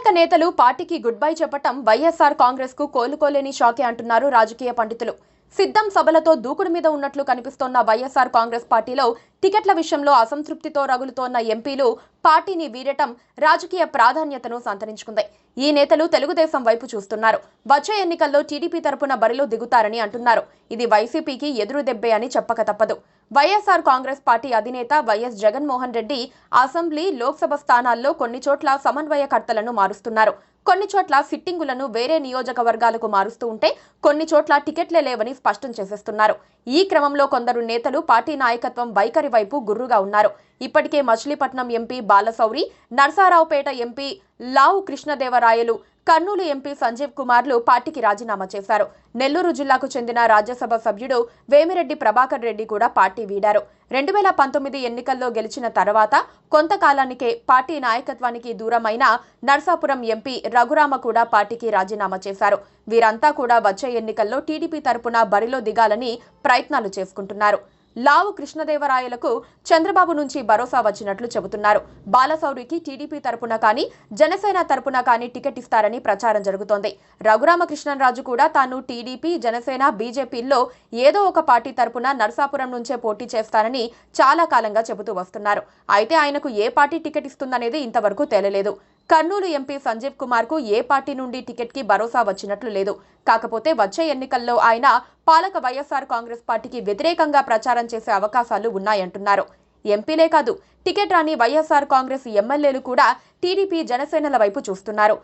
కీలక నేతలు పార్టీకి గుడ్ బై చెప్పటం వైఎస్ఆర్ కాంగ్రెస్ కు కోలుకోలేని షాకే అంటున్నారు రాజకీయ పండితులు. సిద్ధం సభలతో దూకుడు మీద ఉన్నట్లు కనిపిస్తోన్న వైఎస్ఆర్ కాంగ్రెస్ పార్టీలో టికెట్ల విషయంలో అసంతృప్తితో రగులుతోన్న ఎంపీలు పార్టీని వీడటం రాజకీయ ప్రాధాన్యతను సంతరించుకుంది. ఈ నేతలు తెలుగుదేశం వైపు చూస్తున్నారు. వచ్చే ఎన్నికల్లో టీడీపీ తరపున బరిలో దిగుతారని అంటున్నారు. ఇది వైసీపీకి ఎదురు దెబ్బే అని చెప్పక తప్పదు. వైఎస్ఆర్ కాంగ్రెస్ పార్టీ అధినేత వైఎస్ జగన్మోహన్ రెడ్డి అసెంబ్లీ, లోక్సభ స్థానాల్లో కొన్ని చోట్ల సమన్వయకర్తలను మారుస్తున్నారు. కొన్ని చోట్ల సిట్టింగులను వేరే నియోజకవర్గాలకు మారుస్తూ ఉంటే కొన్ని చోట్ల టికెట్లే లేవని స్పష్టం చేసేస్తున్నారు. ఈ క్రమంలో కొందరు నేతలు పార్టీ నాయకత్వం వైఖరి వైపు గుర్రుగా ఉన్నారు. ఇప్పటికే మచిలీపట్నం ఎంపీ బాలశౌరి, నరసరావుపేట ఎంపీ లావు కృష్ణదేవరాయలు, కర్నూలు ఎంపీ సంజీవ్ కుమార్లు పార్టీకి రాజీనామా చేశారు. నెల్లూరు జిల్లాకు చెందిన రాజ్యసభ సభ్యుడు వేమిరెడ్డి ప్రభాకర్ రెడ్డి కూడా పార్టీ వీడారు. 2019 ఎన్నికల్లో గెలిచిన తర్వాత కొంతకాలానికే పార్టీ నాయకత్వానికి దూరమైన నర్సాపురం ఎంపీ రఘురామ కూడా పార్టీకి రాజీనామా చేశారు. వీరంతా కూడా వచ్చే ఎన్నికల్లో టీడీపీ తరపున బరిలో దిగాలని ప్రయత్నాలు చేసుకుంటున్నారు. లావు కృష్ణదేవరాయలకు చంద్రబాబు నుంచి భరోసా వచ్చినట్లు చెబుతున్నారు. బాలశౌరికి టీడీపీ తరపున కానీ జనసేన తరపున కానీ టికెట్ ఇస్తారని ప్రచారం జరుగుతోంది. రఘురామకృష్ణరాజు కూడా తాను టీడీపీ, జనసేన, బీజేపీల్లో ఏదో ఒక పార్టీ తరపున నర్సాపురం నుంచే పోటీ చేస్తారని చాలా కాలంగా చెబుతూ వస్తున్నారు. అయితే ఆయనకు ఏ పార్టీ టికెట్ ఇస్తుందనేది ఇంతవరకు తేలలేదు. కర్నూలు ఎంపీ సంజీవ్ కుమార్ కు ఏ పార్టీ నుండి టికెట్ కి భరోసా వచ్చినట్లు లేదు. కాకపోతే వచ్చే ఎన్నికల్లో ఆయన పాలక వైఎస్ఆర్ కాంగ్రెస్ పార్టీకి వ్యతిరేకంగా ప్రచారం చేసే అవకాశాలు ఉన్నాయంటున్నారు. ఎంపీలే కాదు, టికెట్ రాని వైఎస్ఆర్ కాంగ్రెస్ ఎమ్మెల్యేలు కూడా టీడీపీ, జనసేనల వైపు చూస్తున్నారు.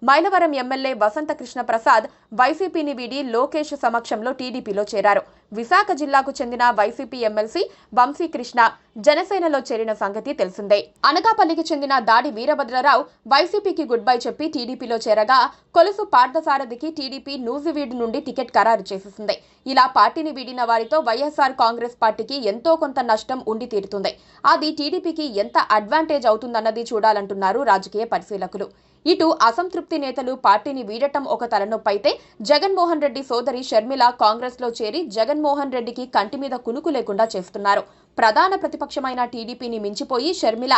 మైలవరం ఎమ్మెల్యే వసంత కృష్ణ ప్రసాద్ వైసీపీని వీడి లోకేష్ సమక్షంలో టీడీపీలో చేరారు. విశాఖ జిల్లాకు చెందిన వైసీపీ ఎమ్మెల్సీ వంశీకృష్ణ జనసేనలో చేరిన సంగతి తెలిసిందే. అనకాపల్లికి చెందిన దాడి వీరభద్రరావు వైసీపీకి గుడ్ బై చెప్పి టీడీపీలో చేరగా, కొలుసు పార్థసారథికి టీడీపీ నూజివీడు నుండి టికెట్ ఖరారు చేసేసింది. ఇలా పార్టీని వీడిన వారితో వైఎస్ఆర్ కాంగ్రెస్ పార్టీకి ఎంతో కొంత నష్టం ఉండి తీరుతుంది. అది టీడీపీకి ఎంత అడ్వాంటేజ్ అవుతుందన్నది చూడాలంటున్నారు రాజకీయ పరిశీలకులు. ఇటు అసంతృప్తి నేతలు పార్టీని వీడటం ఒక తలనొప్పైతే, జగన్మోహన్ రెడ్డి సోదరి షర్మిల కాంగ్రెస్ లో చేరి జగన్మోహన్ రెడ్డికి కంటి మీద కునుకు లేకుండా చేస్తున్నారు. ప్రధాన ప్రతిపక్షమైన టీడీపీని మించిపోయి షర్మిల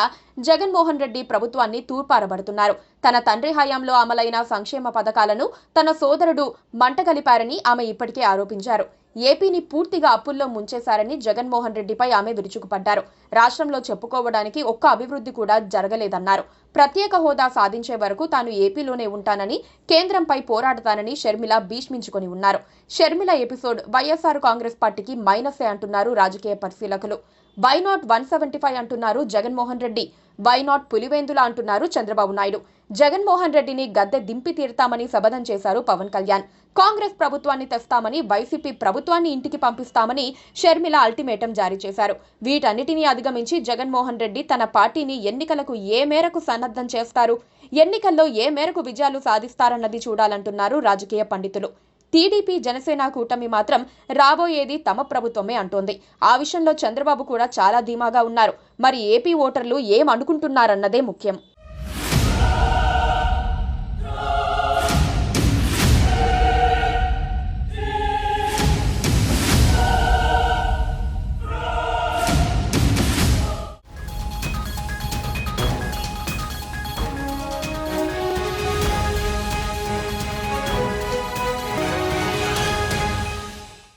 జగన్మోహన్ రెడ్డి ప్రభుత్వాన్ని తూర్పారబడుతున్నారు. తన తండ్రి హయాంలో అమలైన సంక్షేమ పథకాలను తన సోదరుడు మంటగలిపారని ఆమె ఇప్పటికే ఆరోపించారు. ఏపీని పూర్తిగా అప్పుల్లో ముంచేశారని జగన్మోహన్ రెడ్డిపై ఆమె విరుచుకుపడ్డారు. రాష్ట్రంలో చెప్పుకోవడానికి ఒక్క అభివృద్ధి కూడా జరగలేదన్నారు. ప్రత్యేక హోదా సాధించే వరకు తాను ఏపీలోనే ఉంటానని, కేంద్రంపై పోరాడతానని షర్మిల భీష్మించుకొని ఉన్నారు. షర్మిల ఎపిసోడ్ వైఎస్ఆర్ కాంగ్రెస్ పార్టీకి మైనసే అంటున్నారు రాజకీయ పరిశీలకులు. వై నాట్ 175 అంటున్నారు జగన్మోహన్ రెడ్డి. వై నాట్ పులివేందుల అంటున్నారు చంద్రబాబు నాయుడు. జగన్మోహన్ రెడ్డిని గద్దె దింపి తీరుతామని శపథం చేశారు పవన్ కళ్యాణ్. కాంగ్రెస్ ప్రభుత్వాన్ని తెస్తామని, వైసీపీ ప్రభుత్వాన్ని ఇంటికి పంపిస్తామని షర్మిల అల్టిమేటం జారీ చేశారు. వీటన్నిటినీ అధిగమించి జగన్మోహన్ రెడ్డి తన పార్టీని ఎన్నికలకు ఏ మేరకు సన్నద్ధం చేస్తారు, ఎన్నికల్లో ఏ మేరకు విజయాలు సాధిస్తారన్నది చూడాలంటున్నారు రాజకీయ పండితులు. టీడీపీ, జనసేన కూటమి మాత్రం రాబోయేది తమ ప్రభుత్వమే అంటోంది. ఆ విషయంలో చంద్రబాబు కూడా చాలా ధీమాగా ఉన్నారు. మరి ఏపీ ఓటర్లు ఏమనుకుంటున్నారన్నదే ముఖ్యం.